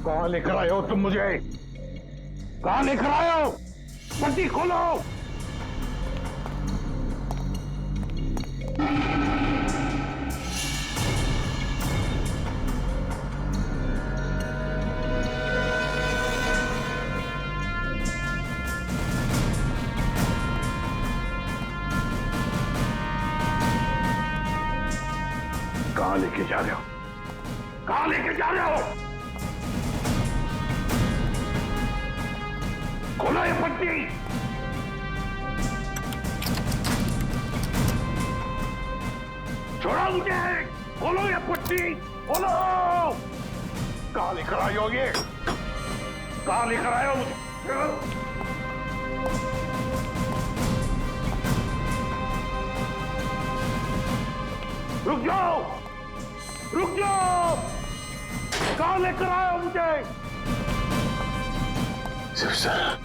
कहां लेकर आए हो तुम मुझे? कहां लेकर आए हो? पट्टी खोलो। कहां लेके जा रहे हो? कहां लेके जा रहे हो? खोलो ये पट्टी। छोड़ो मुझे। खोलो ये पट्टी। खोलो। कहां लेकर आए हो ये? कहां लेकर आए हो मुझे? रुक जाओ। रुक जाओ। कहां लेकर आए हो मुझे? Shiv sir,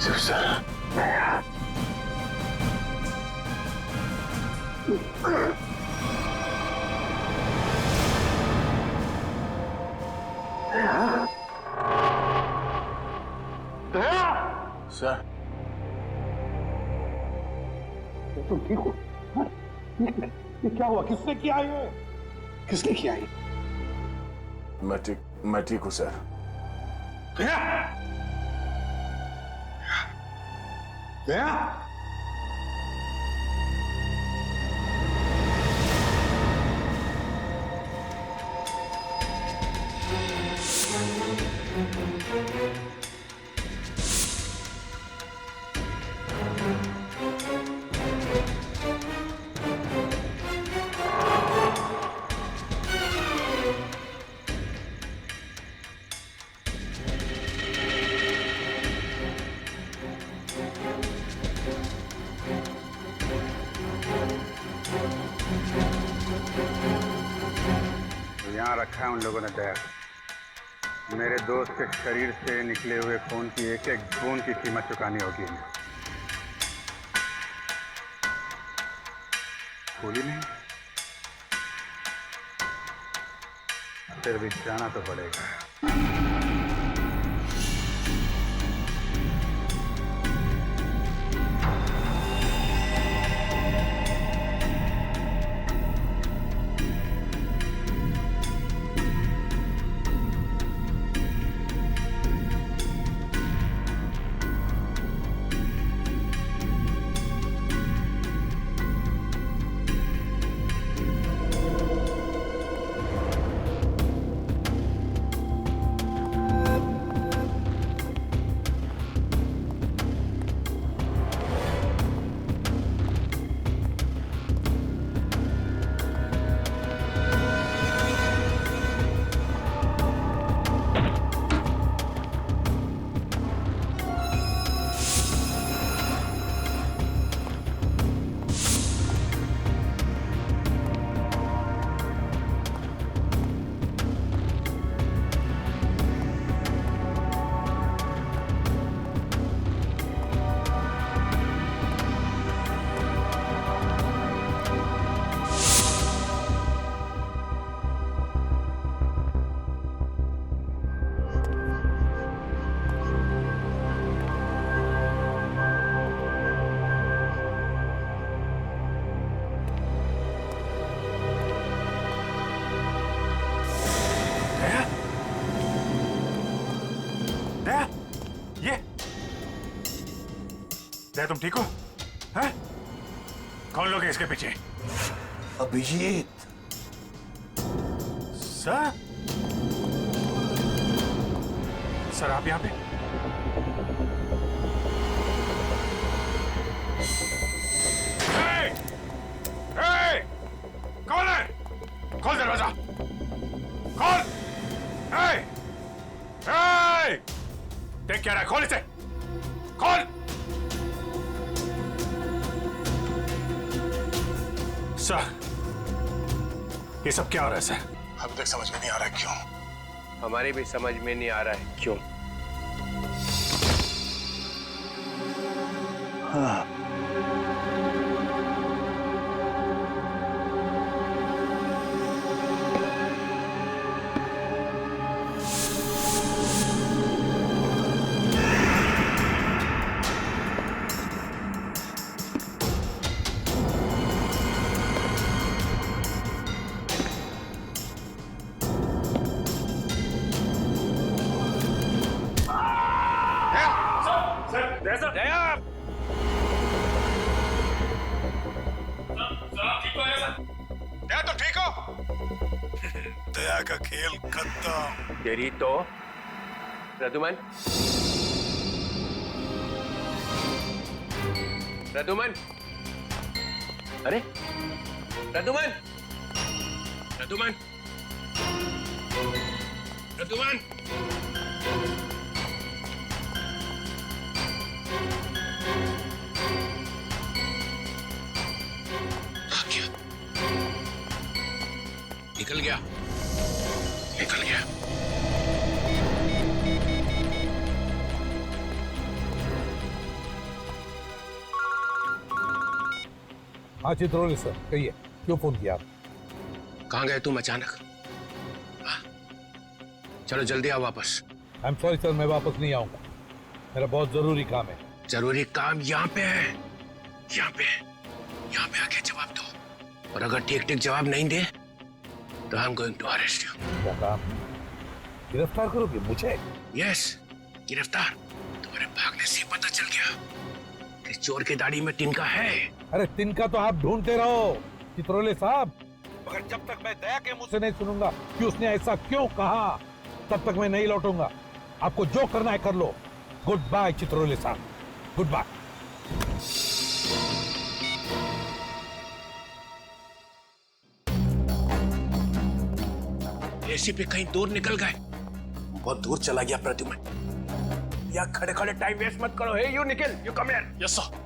Shiv sir, sir, तुम ठीक हो? हाँ? ये क्या हुआ? किसने किया ये? किसने किया ये? मैं ठीक हूं सर। गया? गया? यहाँ रखा है उन लोगों ने बैग। मेरे दोस्त के शरीर से निकले हुए खून की एक एक बूंद की कीमत चुकानी होगी इन्हें। गोली नहीं, फिर भी जाना तो पड़ेगा। दया, तुम ठीक हो? हैं? कौन लोग हैं इसके पीछे? अभिजीत। सर? सर आप यहाँ पे? कौन है? खोल दरवाजा। खोल। देख क्या रहा है? खोल इसे। खोल। सर, ये सब क्या हो रहा है सर? अभी तक समझ में नहीं आ रहा है क्यों। हमारे भी समझ में नहीं आ रहा है क्यों। हाँ। दया दया तुम ठीक हो? दया का खेल खत्म। तेरी तो प्रदुमन प्रदुमन अरे प्रदुमन प्रदुमन प्रदुमन क्या निकल गया निकल गया। हाँ चित्रोली सर कहिए, क्यों फोन किया आप? कहाँ गए तुम अचानक? हाँ? चलो जल्दी आओ वापस। आई एम सॉरी सर, मैं वापस नहीं आऊंगा, मेरा बहुत जरूरी काम है। जरूरी काम यहाँ पे है, यहाँ पे आके जवाब दो, और अगर ठीक ठीक जवाब नहीं दे तो I am going to arrest you. क्या काम? गिरफ्तार करोगे मुझे? यस, गिरफ्तार। तुम्हारे भागने से पता चल गया कि चोर की दाढ़ी में तिनका है। अरे तिनका तो आप ढूंढते रहो चित्रोले साहब, मगर जब तक मैं दया के मुंह से नहीं सुनूंगा कि उसने ऐसा क्यों कहा, तब तक मैं नहीं लौटूंगा। आपको जो करना है कर लो। गुड बाय चित्रोले साहब, गुड बाय। एसीपी कहीं दूर निकल गए, बहुत दूर चला गया प्रद्युमन। या खड़े खड़े टाइम वेस्ट मत करो। Hey you Nikhil, you come here. Yes sir.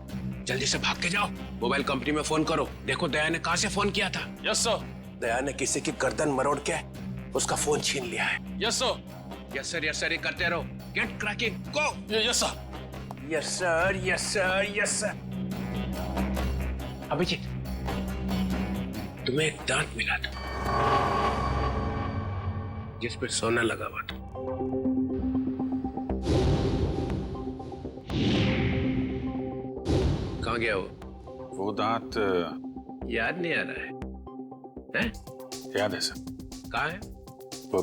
जल्दी से भाग के जाओ, मोबाइल कंपनी में फोन करो, देखो दया ने कहां से फोन किया था। Yes sir. दया ने किसी की गर्दन मरोड़ के उसका फोन छीन लिया है। Yes sir. Yes sir, yes sir, ये करते रहो। Get cracking, go. Yes sir. Yes sir, yes sir, yes sir. Abhijit, तुम्हें एक दांत मिला था जिस पे सोना लगा हुआ था। कहाँ गया वो दांत याद नहीं आ रहा है? याद है सर। कहाँ है? वो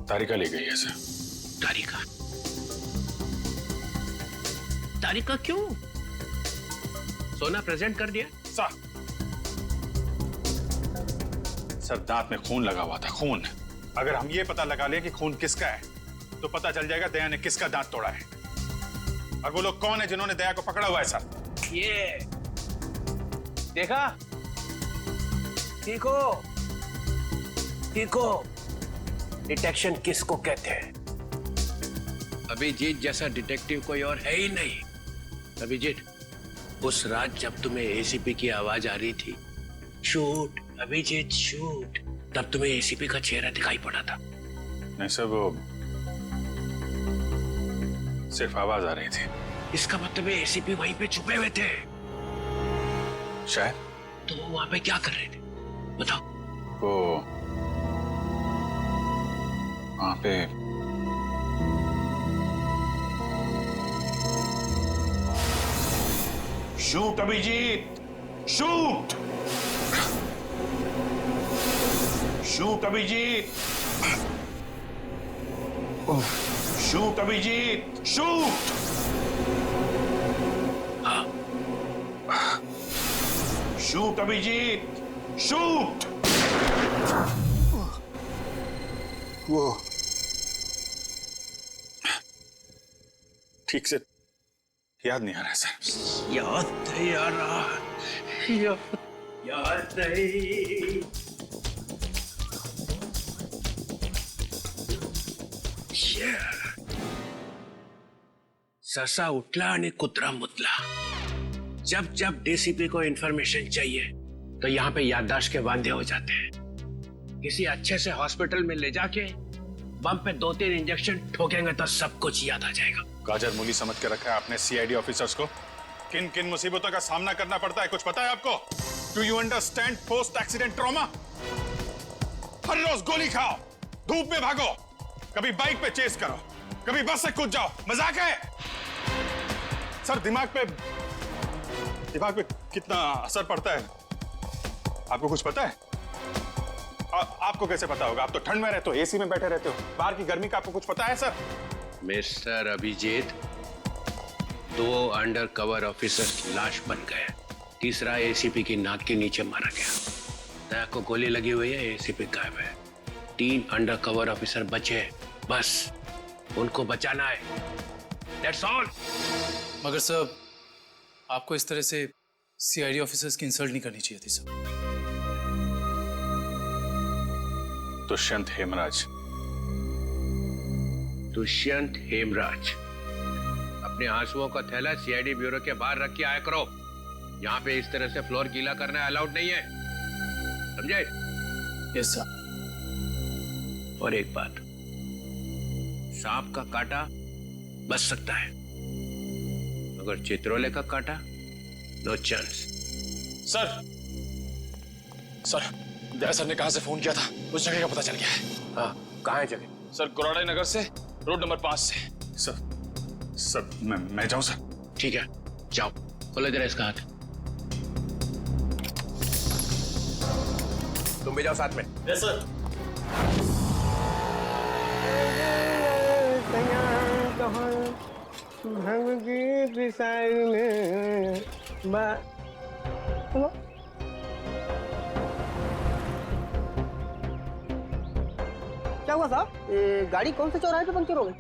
तारिका ले गई है सर। तारिका? तारिका क्यों? सोना प्रेजेंट कर दिया? सर दांत में खून लगा हुआ था, खून। अगर हम ये पता लगा लें कि खून किसका है तो पता चल जाएगा दया ने किसका दांत तोड़ा है, और वो लोग कौन है जिन्होंने दया को पकड़ा हुआ है सर। ये देखा? देखो देखो, डिटेक्शन किसको कहते हैं? अभिजीत जैसा डिटेक्टिव कोई और है ही नहीं। अभिजीत, उस रात जब तुम्हें एसीपी की आवाज आ रही थी, शूट अभिजीत शूट, तब तुम्हें एसीपी का चेहरा दिखाई पड़ा था। नहीं सर, वो सिर्फ आवाज आ रही थी। इसका मतलब है एसीपी वहीं पे छुपे हुए थे। शायद। तो वो वहां पे क्या कर रहे थे बताओ? वो वहां पे shoot Abhijeet, shoot, shoot Abhijeet, shoot Abhijeet, shoot. Shoot Abhijeet, shoot. वो ठीक से याद नहीं आ रहा है सर। याद नहीं आ रहा, याद नहीं। ससा उठला आणि कुत्रा मुतला। जब जब डीसीपी को इंफॉर्मेशन चाहिए तो यहाँ पे याददाश्त के वांदे हो जाते हैं। किसी अच्छे से हॉस्पिटल में ले जाके बम पे 2-3 इंजेक्शन ठोकेंगे तो सब कुछ याद आ जाएगा। गाजर मूली समझ के रखा है आपने सीआईडी ऑफिसर्स को। किन किन मुसीबतों का सामना करना पड़ता है कुछ पता है आपको? Do you understand post accident trauma? हर रोज गोली खाओ, धूप में भागो, कभी बाइक पे चेस करो, कभी बस से कूद जाओ। मजाक है सर। दिमाग पे कितना असर पड़ता है आपको कुछ पता है? आपको कैसे पता होगा? आप तो ठंड में रहते हो, एसी में बैठे रहते हो, बाहर की गर्मी का आपको कुछ पता है sir? Mr Abhijeet, 2 undercover officer लाश बन गए। तीसरा एसीपी की नाक के नीचे मारा गया। दया को गोली लगी हुई है, एसीपी गायब है। 3 अंडर कवर ऑफिसर बचे, बस उनको बचाना है। That's all. मगर सर, आपको इस तरह से सीआईडी ऑफिसर्स की इंसल्ट नहीं करनी चाहिए थी सर। दुष्यंत हेमराज। दुष्यंत हेमराज, अपने आंसुओं का थैला सीआईडी ब्यूरो के बाहर रख के आया करो। यहाँ पे इस तरह से फ्लोर गीला करना अलाउड नहीं है, समझे? Yes sir. और एक बात, सांप का काटा बच सकता है, मगर चित्रोले का काटा नो चांस। सर, दया सर ने कहां से फोन किया था, उस जगह का पता चल गया है। हाँ, कहाँ है जगह? सर, गोराड़े नगर से रोड नंबर 5 से। सर मैं जाऊं सर? ठीक है, जाओ, खोलो जरा इसका हाथ। तुम भी जाओ साथ में। Yes sir. क्या हुआ साहब? गाड़ी कौन से चौराहे पे पंक्चर हो गई?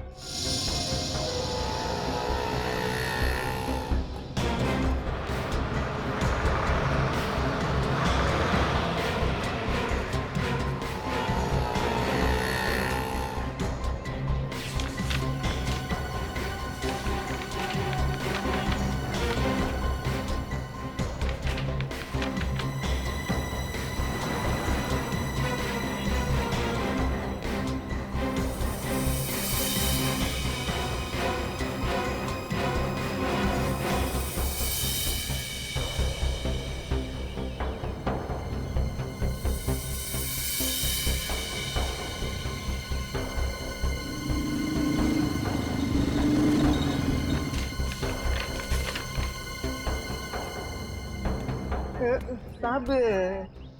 साहब,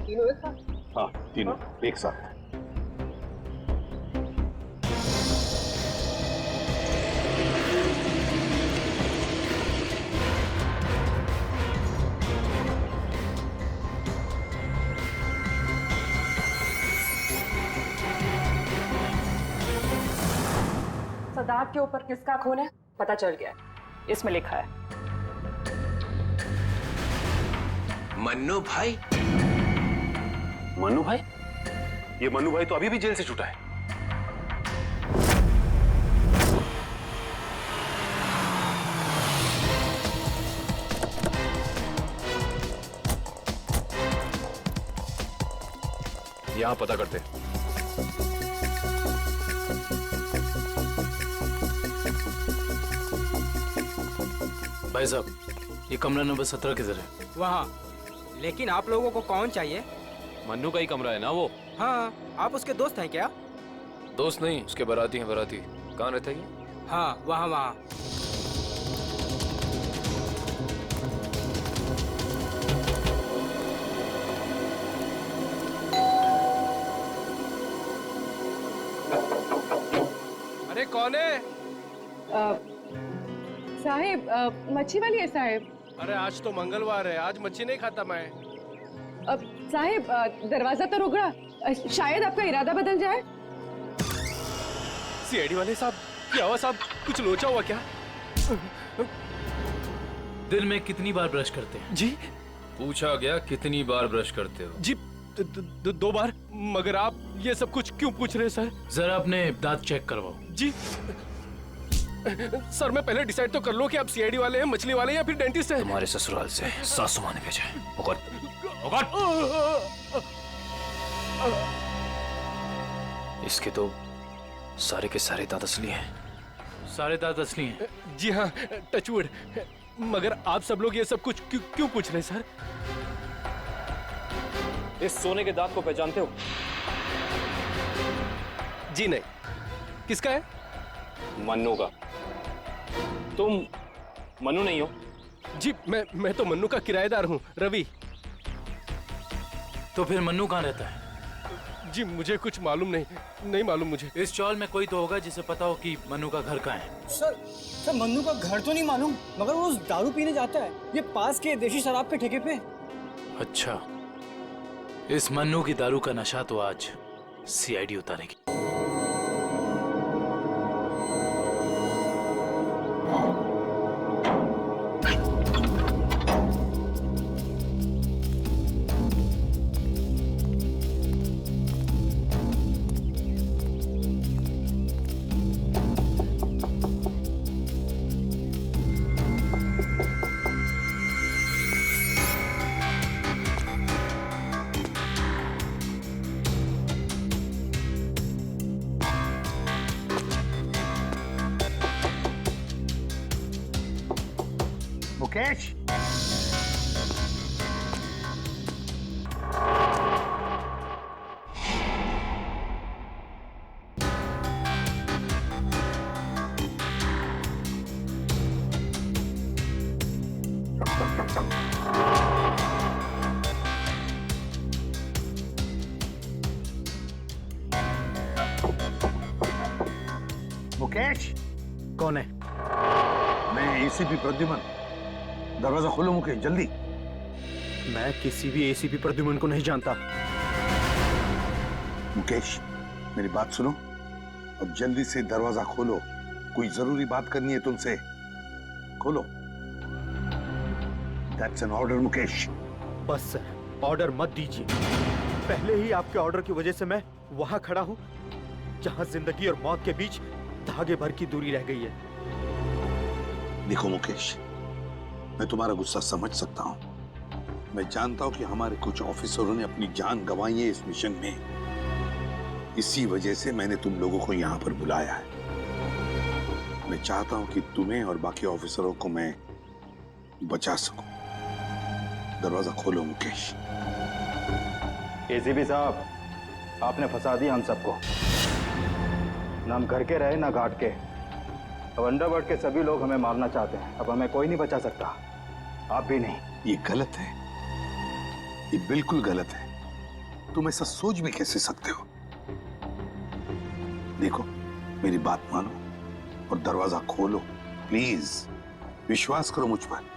तीनों एक साथ? हाँ, तीनों एक साथ। सदाब के ऊपर किसका खून है पता चल गया, इसमें लिखा है मन्नू भाई। मन्नू भाई? ये मन्नू भाई तो अभी भी जेल से छूटा है। यहां पता करते। भाई साहब, ये कमरा नंबर 17 किधर है? वहाँ। लेकिन आप लोगों को कौन चाहिए? मन्नू का ही कमरा है ना वो? हाँ, आप उसके दोस्त हैं क्या? दोस्त नहीं, उसके बाराती हैं। बाराती कहाँ रहता है ये? हाँ, वहाँ। अरे कौन है? साहिब, मच्छी वाली है साहिब। अरे आज तो मंगलवार है, आज मच्छी नहीं खाता मैं। साहिब, दरवाजा तो रुक रहा, शायद आपका इरादा बदल जाए। सीआईडी वाले साहब, क्या हुआ साहब? कुछ लोचा हुआ क्या? दिन में कितनी बार ब्रश करते हैं? जी पूछा गया कितनी बार ब्रश करते हो? जी, 2 बार। मगर आप ये सब कुछ क्यों पूछ रहे हैं सर? जरा अपने दांत चेक करवाओ। जी सर, मैं पहले डिसाइड तो कर लो कि आप सीआईडी वाले हैं, मछली वाले हैं या फिर डेंटिस्ट हैं। तुम्हारे ससुराल से सासू माँ ने भेजा है। इसके तो सारे के सारे दांत असली हैं। सारे दांत असली हैं? जी हाँ, टचवुड। मगर आप सब लोग ये सब कुछ क्यों पूछ रहे हैं सर? इस सोने के दांत को पहचानते हो? जी नहीं। किसका है? मन्नू का। तुम मन्नू नहीं हो? जी मैं तो मन्नू का किराएदार हूँ, रवि। तो फिर मन्नू कहाँ रहता है? जी मुझे कुछ मालूम नहीं मालूम मुझे। इस चौल में कोई तो होगा जिसे पता हो कि मन्नू का घर कहाँ है। सर मन्नू का घर तो नहीं मालूम, मगर वो दारू पीने जाता है ये पास के देशी शराब के ठेके पे। अच्छा, इस मन्नू की दारू का नशा तो आज सीआईडी उतारेगी। मुकेश, मुकेश। कौन है? मैं एसीपी प्रद्युमन। दरवाजा खोलो मुकेश, जल्दी। मैं किसी भी एसीपी प्रद्युमन को नहीं जानता। मुकेश, मेरी बात सुनो और जल्दी से दरवाजा खोलो। कोई जरूरी बात करनी है तुमसे। खोलो। That's an order, Mukesh. बस सर, ऑर्डर मत दीजिए। पहले ही आपके ऑर्डर की वजह से मैं वहां खड़ा हूं जहां जिंदगी और मौत के बीच धागे भर की दूरी रह गई है। देखो मुकेश, मैं तुम्हारा गुस्सा समझ सकता हूं। मैं जानता हूं कि हमारे कुछ ऑफिसरों ने अपनी जान गंवाई है इस मिशन में। इसी वजह से मैंने तुम लोगों को यहां पर बुलाया है। मैं चाहता हूं कि तुम्हें और बाकी ऑफिसरों को मैं बचा सकूं। दरवाजा खोलो मुकेश। एसीपी साहब, आपने फंसा दिया हम सबको। ना हम घर के रहे ना घाट के। अब अंडरवर्ल्ड के सभी लोग हमें मारना चाहते हैं। अब हमें कोई नहीं बचा सकता, आप भी नहीं। ये गलत है, ये बिल्कुल गलत है। तुम ऐसा सोच भी कैसे सकते हो? देखो, मेरी बात मानो और दरवाजा खोलो प्लीज। विश्वास करो मुझ पर।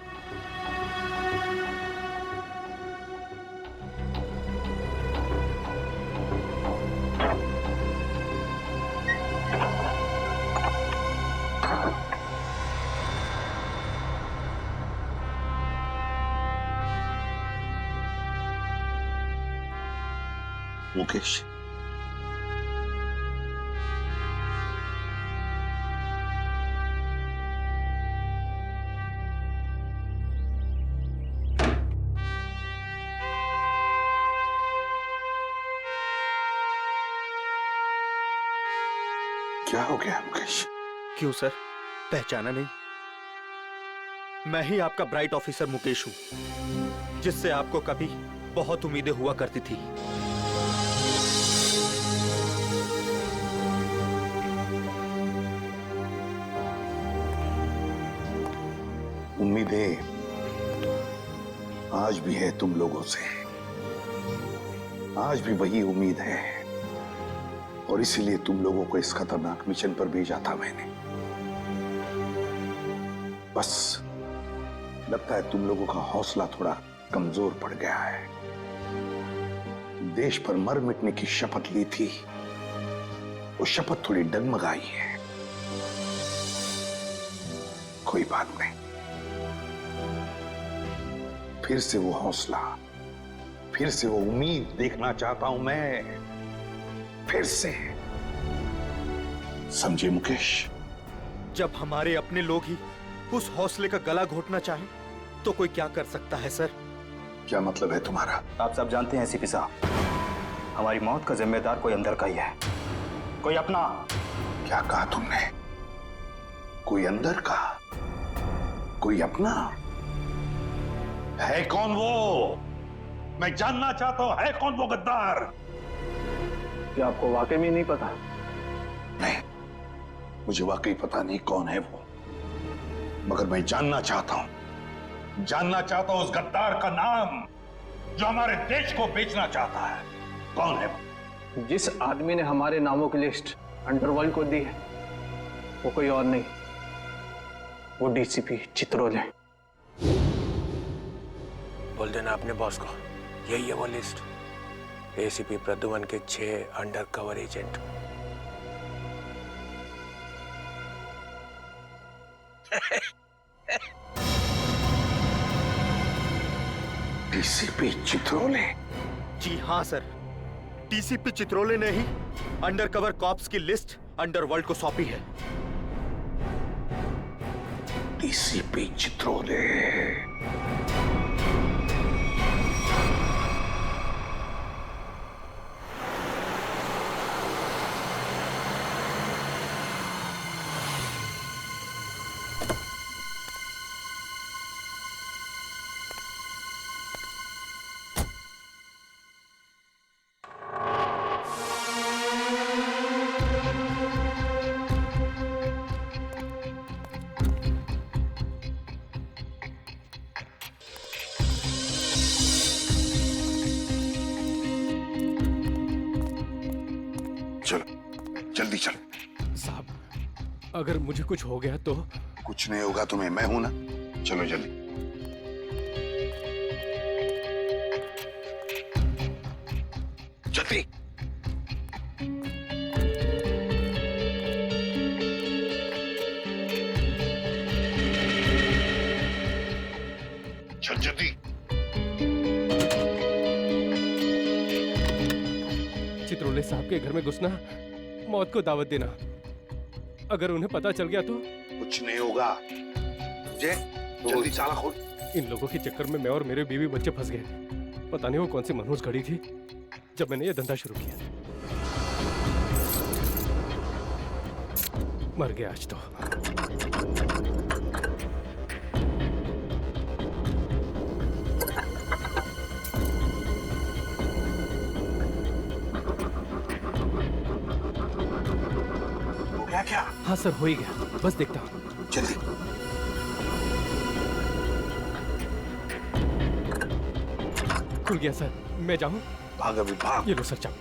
मुकेश, क्या हो गया मुकेश? क्यों सर, पहचाना नहीं? मैं ही आपका ब्राइट ऑफिसर मुकेश हूं, जिससे आपको कभी बहुत उम्मीदें हुआ करती थी। उम्मीदें आज भी है तुम लोगों से। आज भी वही उम्मीद है और इसीलिए तुम लोगों को इस खतरनाक मिशन पर भेजा था मैंने। बस लगता है तुम लोगों का हौसला थोड़ा कमजोर पड़ गया है। देश पर मर मिटने की शपथ ली थी, वो शपथ थोड़ी डगमगाई है। कोई बात नहीं, फिर से वो हौसला, फिर से वो उम्मीद देखना चाहता हूं मैं, फिर से। समझे मुकेश? जब हमारे अपने लोग ही उस हौसले का गला घोटना चाहें, तो कोई क्या कर सकता है सर? क्या मतलब है तुम्हारा? आप सब जानते हैं एसीपी साहब, हमारी मौत का जिम्मेदार कोई अंदर का ही है, कोई अपना। क्या कहा तुमने? कोई अंदर का, कोई अपना? है कौन वो? मैं जानना चाहता हूं, है कौन वो गद्दार? क्या आपको वाकई में नहीं पता? नहीं, मुझे वाकई पता नहीं कौन है वो, मगर मैं जानना चाहता हूं उस गद्दार का नाम जो हमारे देश को बेचना चाहता है। कौन है वो? जिस आदमी ने हमारे नामों की लिस्ट अंडरवर्ल्ड को दी है वो कोई और नहीं, वो डीसीपी चित्रोल है। बोल देना अपने बॉस को, यही है वो लिस्ट, एसीपी प्रद्युमन के 6 अंडरकवर एजेंट। डीसीपी चित्रोले? जी हाँ सर, डीसीपी चित्रोले ने ही अंडरकवर कॉप्स की लिस्ट अंडरवर्ल्ड को सौंपी है। डीसीपी चित्रोले? जल्दी चल। साहब, अगर मुझे कुछ हो गया तो? कुछ नहीं होगा तुम्हें, मैं हूं ना। चलो जल्दी। जल्दी। चल जल्दी। चित्रोले साहब के घर में घुसना, मौत को दावत देना। अगर उन्हें पता चल गया तो? कुछ नहीं होगा। जल्दी ताला खोल। इन लोगों के चक्कर में मैं और मेरे बीवी बच्चे फंस गए। पता नहीं वो कौन सी मनहूस घड़ी थी जब मैंने ये धंधा शुरू किया। मर गया आज तो। क्या? हाँ सर, हो ही गया, बस देखता हूँ। जल्दी। खुल गया सर, मैं जाऊँ? भाग अभी भाग। ये लो सर, जाओ।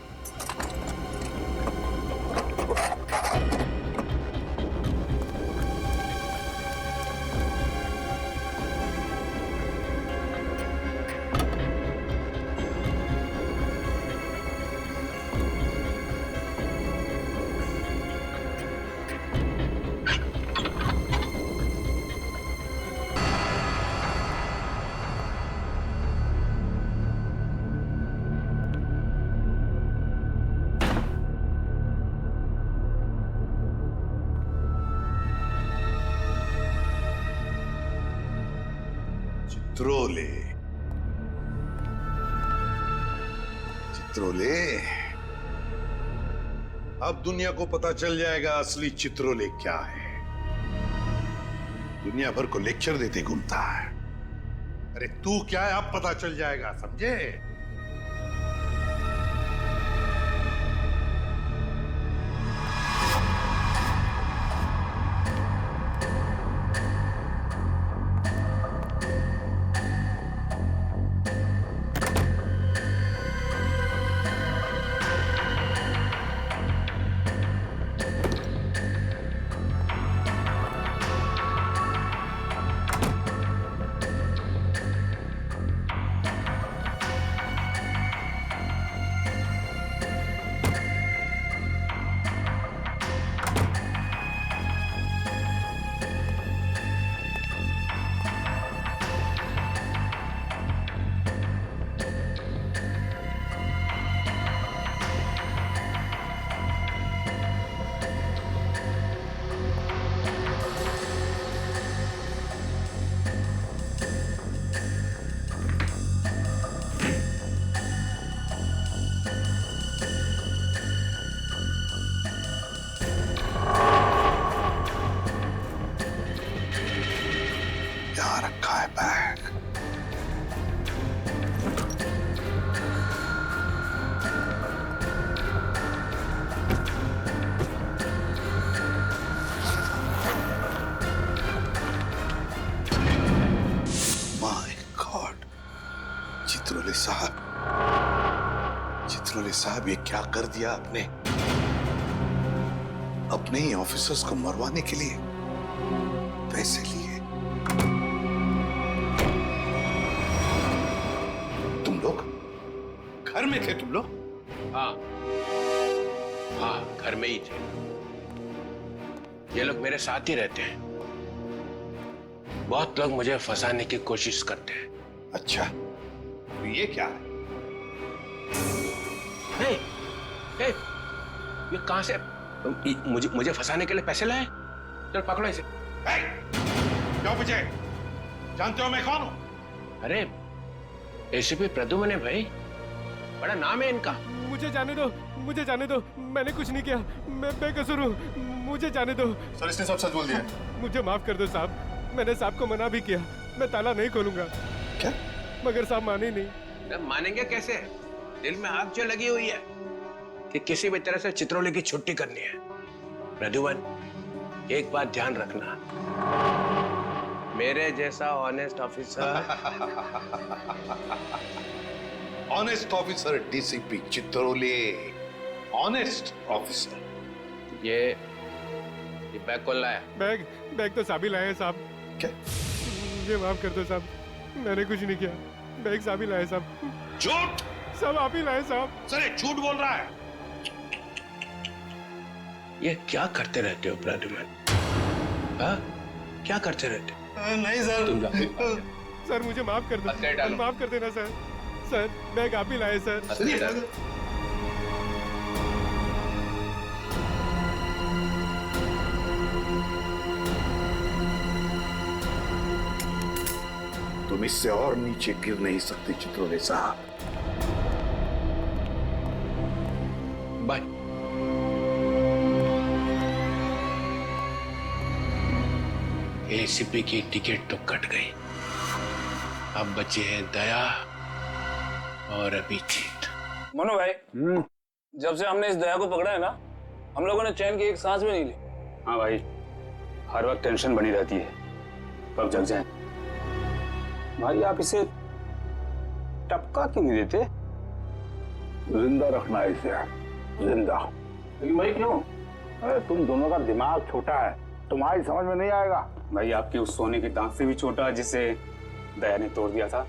चित्रोले? चित्रोले? अब दुनिया को पता चल जाएगा असली चित्रोले क्या है। दुनिया भर को लेक्चर देते घूमता है। अरे तू क्या है, अब पता चल जाएगा, समझे? साहब ये क्या कर दिया आपने? अपने ही ऑफिसर्स को मरवाने के लिए पैसे लिए। तुम लोग घर में थे? तुम लोग? हाँ हाँ, घर में ही थे। ये लोग मेरे साथ ही रहते हैं। बहुत लोग मुझे फंसाने की कोशिश करते हैं। अच्छा, तो ये क्या है? हे, हे, ये कहां से मुझे फंसाने के लिए पैसे लाए? चल पकड़ो इसे। क्यों पूछे? जानते हो मैं कौन हूं? अरे एसीपी प्रद्युम्न है भाई, बड़ा नाम है इनका। मुझे जाने दो, मुझे जाने दो, मैंने कुछ नहीं किया, मैं बेकसूर हूँ, मुझे जाने दो। सर इसने सब सच बोल दिया। मुझे माफ कर दो साहब, मैंने साहब को मना भी किया, मैं ताला नहीं खोलूंगा। क्या? मगर साहब माने नहीं। मानेंगे कैसे? दिल में आग जो लगी हुई है कि किसी भी तरह से चित्रोले की छुट्टी करनी है। प्रद्युम्न, एक बात ध्यान रखना, मेरे जैसा honest officer honest officer DCP Chitrole, honest officer. ये बैग कौन लाया? बैग तो साहब ही लाए हैं साहब। क्या? मुझे माफ कर दो साहब, मैंने कुछ नहीं किया, बैग साहब ही लाए साहब। झूठ! सब आप ही लाए साहब। सर ये झूठ बोल रहा है। ये क्या करते रहते हो प्रद्युम्न? हाँ, क्या करते रहते हो? नहीं सर। तुम जाओ। सर मुझे माफ कर दो, माफ कर देना सर। सर बैग आप ही लाए सर। तुम इससे और नीचे गिर नहीं सकते चित्रोले साहब। बाय। एसीपी की टिकट तो कट गई, अब बचे हैं दया और अभिजीत। मनु भाई, जब से हमने इस दया को पकड़ा है ना, हम लोगों ने चैन की एक सांस भी नहीं ली। हाँ भाई, हर वक्त टेंशन बनी रहती है, कब जग जाए। भाई आप इसे टपका क्यों नहीं देते? जिंदा रखना है इसे, जिंदा। लेकिन भाई क्यों? अरे तुम दोनों का दिमाग छोटा है, तुम्हारी समझ में नहीं आएगा। भाई आपके उस सोने के दांत से भी छोटा जिसे दया ने तोड़ दिया था।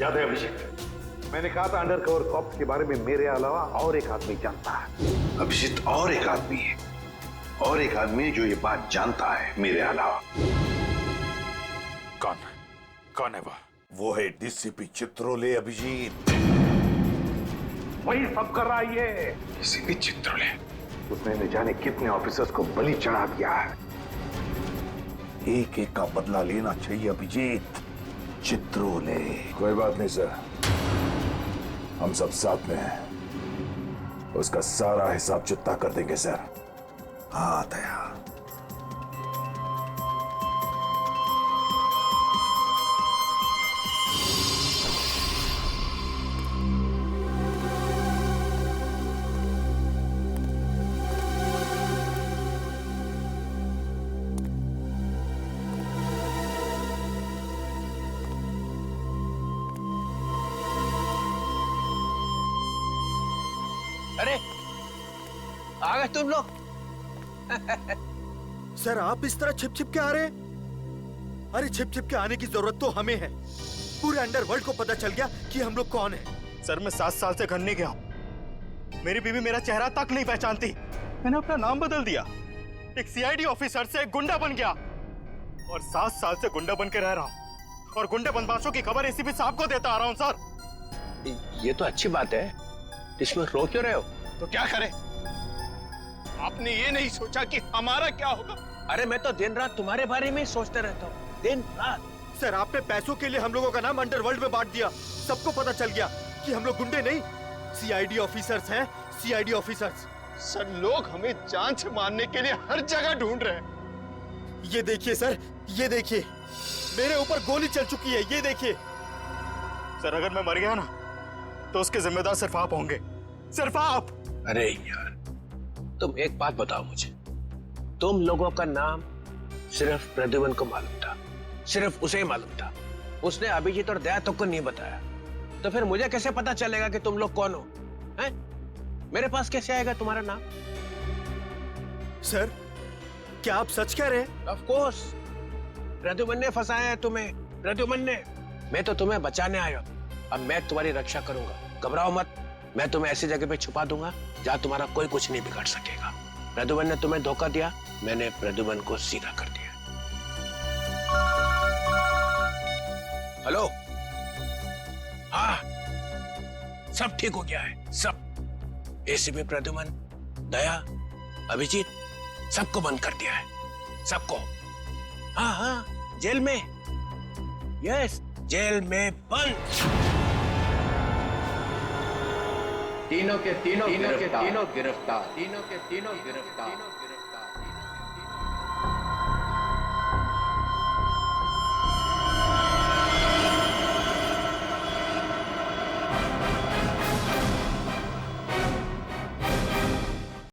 याद है अभिजीत, मैंने कहा था अंडर कवर कॉप्स के बारे में मेरे अलावा और एक आदमी जानता है। अभिजीत, और एक आदमी है, और एक आदमी जो ये बात जानता है मेरे अलावा। कौन है वो है डीसीपी चित्रोले। अभिजीत वही सब कर रहा है ये। डीसीपी चित्रोले, उसने न जाने कितने ऑफिसर्स को बलि चढ़ा दिया है। एक एक का बदला लेना चाहिए अभिजीत। चित्रोले। कोई बात नहीं सर, हम सब साथ में हैं। उसका सारा हिसाब चुकता कर देंगे सर। हाँ दया। अरे आ गए तुम लोग। सर आप इस तरह छिप छिप के आ रहे हैं? अरे छिप छिप के आने की जरूरत तो हमें है। पूरे अंडरवर्ल्ड को पता चल गया कि हम लोग कौन हैं। सर मैं 7 साल से घर नहीं गया हूं। मेरी बीवी मेरा चेहरा तक नहीं पहचानती। मैंने अपना नाम बदल दिया, एक सीआईडी ऑफिसर से एक गुंडा बन गया और 7 साल से गुंडा बन के रह रहा हूं और गुंडे बदमाशों की खबर एसीपी साहब को देता आ रहा हूं। सर ये तो अच्छी बात है, इसमें रो क्यों रहे हो? तो क्या करें? आपने ये नहीं सोचा कि हमारा क्या होगा? अरे मैं तो दिन रात तुम्हारे बारे में ही सोचते रहता हूँ, दिन रात। सर आपने पैसों के लिए हम लोगों का नाम अंडरवर्ल्ड में बांट दिया। सबको पता चल गया कि हम लोग गुंडे नहीं, सीआईडी ऑफिसर्स हैं। CID officers. सर लोग हमें जान से मारने के लिए हर जगह ढूंढ रहे हैं। ये देखिए सर, ये देखिए मेरे ऊपर गोली चल चुकी है, ये देखिए। सर अगर मैं मर गया ना तो उसके जिम्मेदार सिर्फ आप होंगे, सिर्फ आप। अरे यार तुम एक बात बताओ मुझे, तुम लोगों का नाम सिर्फ प्रद्युमन को मालूम था, सिर्फ उसे ही मालूम था। उसने अभिजीत और दया तक को नहीं बताया, तो फिर मुझे कैसे पता चलेगा कि तुम लोग कौन हो? हैं? मेरे पास कैसे आएगा तुम्हारा नाम? सर क्या आप सच कह रहे हैं? ऑफ कोर्स, प्रद्युमन ने फंसाया है तुम्हें, प्रद्युमन ने। मैं तो तुम्हें बचाने आया, अब मैं तुम्हारी रक्षा करूंगा। घबराओ मत, मैं तुम्हें ऐसी जगह पे छुपा दूंगा जहां तुम्हारा कोई कुछ नहीं बिगाड़ सकेगा। प्रद्युमन ने तुम्हें धोखा दिया, मैंने प्रद्युमन को सीधा कर दिया। हेलो, हाँ सब ठीक हो गया है, सब। एसीपी प्रद्युमन, दया, अभिजीत, सबको बंद कर दिया है, सबको। हाँ हाँ, जेल में, यस जेल में बंद। तीनों के तीनों गिरफ्तार। गिरफ्तार।